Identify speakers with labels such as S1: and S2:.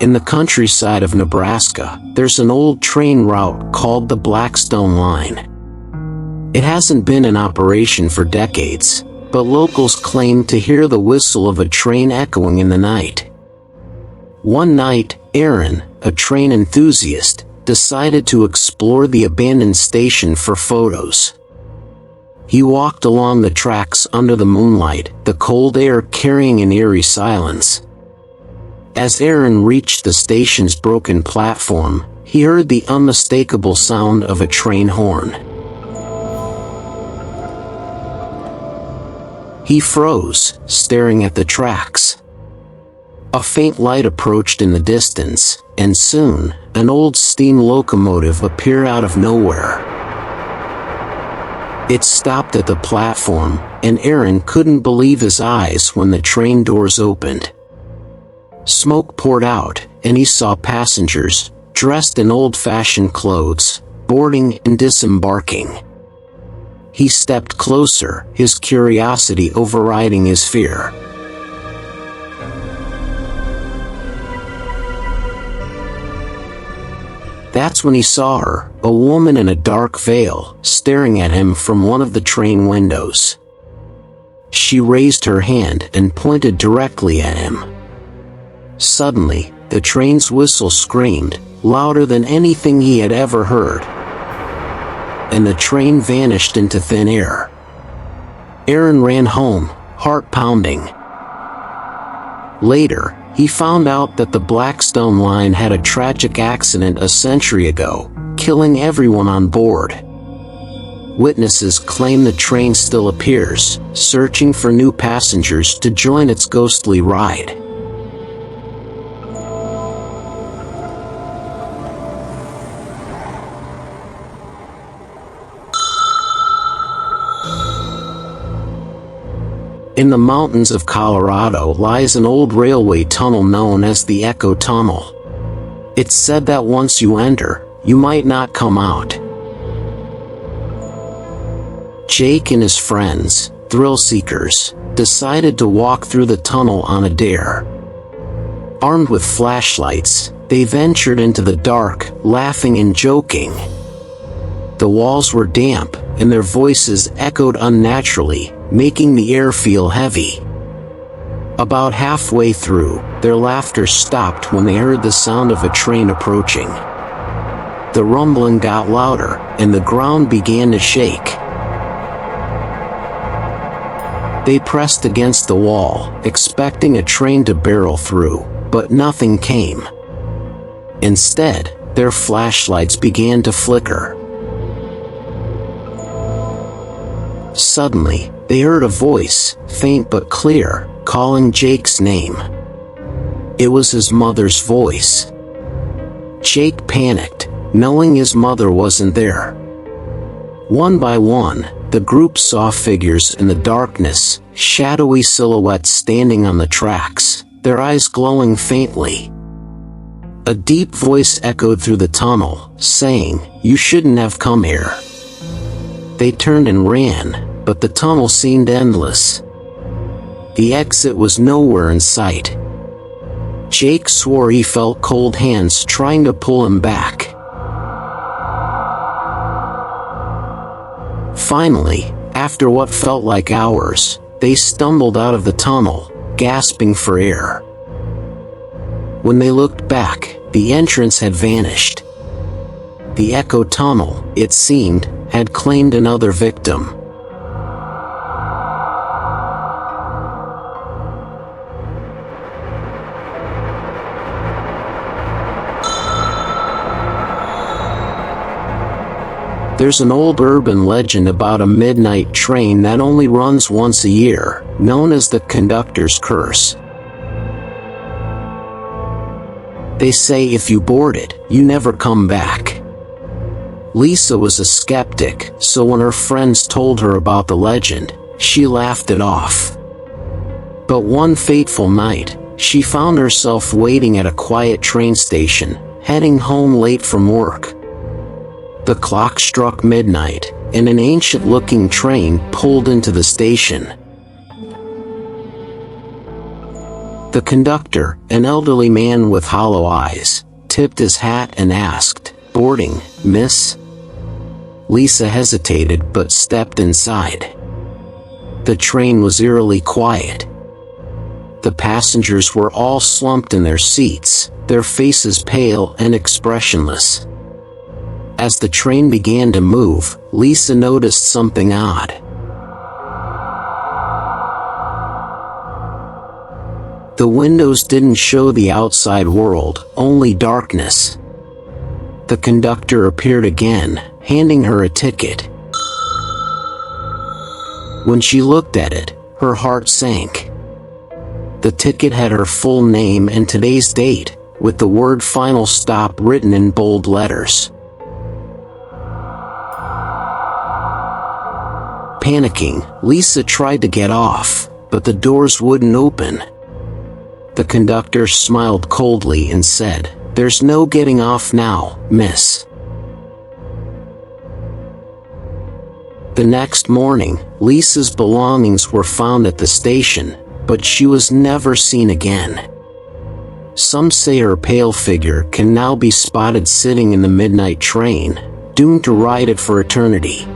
S1: In the countryside of Nebraska, there's an old train route called the Blackstone Line. It hasn't been in operation for decades, but locals claim to hear the whistle of a train echoing in the night. One night, Aaron, a train enthusiast, decided to explore the abandoned station for photos. He walked along the tracks under the moonlight, the cold air carrying an eerie silence. As Aaron reached the station's broken platform, he heard the unmistakable sound of a train horn. He froze, staring at the tracks. A faint light approached in the distance, and soon, an old steam locomotive appeared out of nowhere. It stopped at the platform, and Aaron couldn't believe his eyes when the train doors opened. Smoke poured out, and he saw passengers, dressed in old-fashioned clothes, boarding and disembarking. He stepped closer, his curiosity overriding his fear. That's when he saw her, a woman in a dark veil, staring at him from one of the train windows. She raised her hand and pointed directly at him. Suddenly, the train's whistle screamed, louder than anything he had ever heard. And the train vanished into thin air. Aaron ran home, heart pounding. Later, he found out that the Blackstone Line had a tragic accident a century ago, killing everyone on board. Witnesses claim the train still appears, searching for new passengers to join its ghostly ride. In the mountains of Colorado lies an old railway tunnel known as the Echo Tunnel. It's said that once you enter, you might not come out. Jake and his friends, thrill seekers, decided to walk through the tunnel on a dare. Armed with flashlights, they ventured into the dark, laughing and joking. The walls were damp, and their voices echoed unnaturally, making the air feel heavy. About halfway through, their laughter stopped when they heard the sound of a train approaching. The rumbling got louder, and the ground began to shake. They pressed against the wall, expecting a train to barrel through, but nothing came. Instead, their flashlights began to flicker. Suddenly, they heard a voice, faint but clear, calling Jake's name. It was his mother's voice. Jake panicked, knowing his mother wasn't there. One by one, the group saw figures in the darkness, shadowy silhouettes standing on the tracks, their eyes glowing faintly. A deep voice echoed through the tunnel, saying, "You shouldn't have come here." They turned and ran, but the tunnel seemed endless. The exit was nowhere in sight. Jake swore he felt cold hands trying to pull him back. Finally, after what felt like hours, they stumbled out of the tunnel, gasping for air. When they looked back, the entrance had vanished. The Echo Tunnel, it seemed, had claimed another victim. There's an old urban legend about a midnight train that only runs once a year, known as the Conductor's Curse. They say if you board it, you never come back. Lisa was a skeptic, so when her friends told her about the legend, she laughed it off. But one fateful night, she found herself waiting at a quiet train station, heading home late from work. The clock struck midnight, and an ancient-looking train pulled into the station. The conductor, an elderly man with hollow eyes, tipped his hat and asked, "Boarding, miss?" Lisa hesitated but stepped inside. The train was eerily quiet. The passengers were all slumped in their seats, their faces pale and expressionless. As the train began to move, Lisa noticed something odd. The windows didn't show the outside world, only darkness. The conductor appeared again, handing her a ticket. When she looked at it, her heart sank. The ticket had her full name and today's date, with the word "Final Stop" written in bold letters. Panicking, Lisa tried to get off, but the doors wouldn't open. The conductor smiled coldly and said, "There's no getting off now, miss." The next morning, Lisa's belongings were found at the station, but she was never seen again. Some say her pale figure can now be spotted sitting in the midnight train, doomed to ride it for eternity.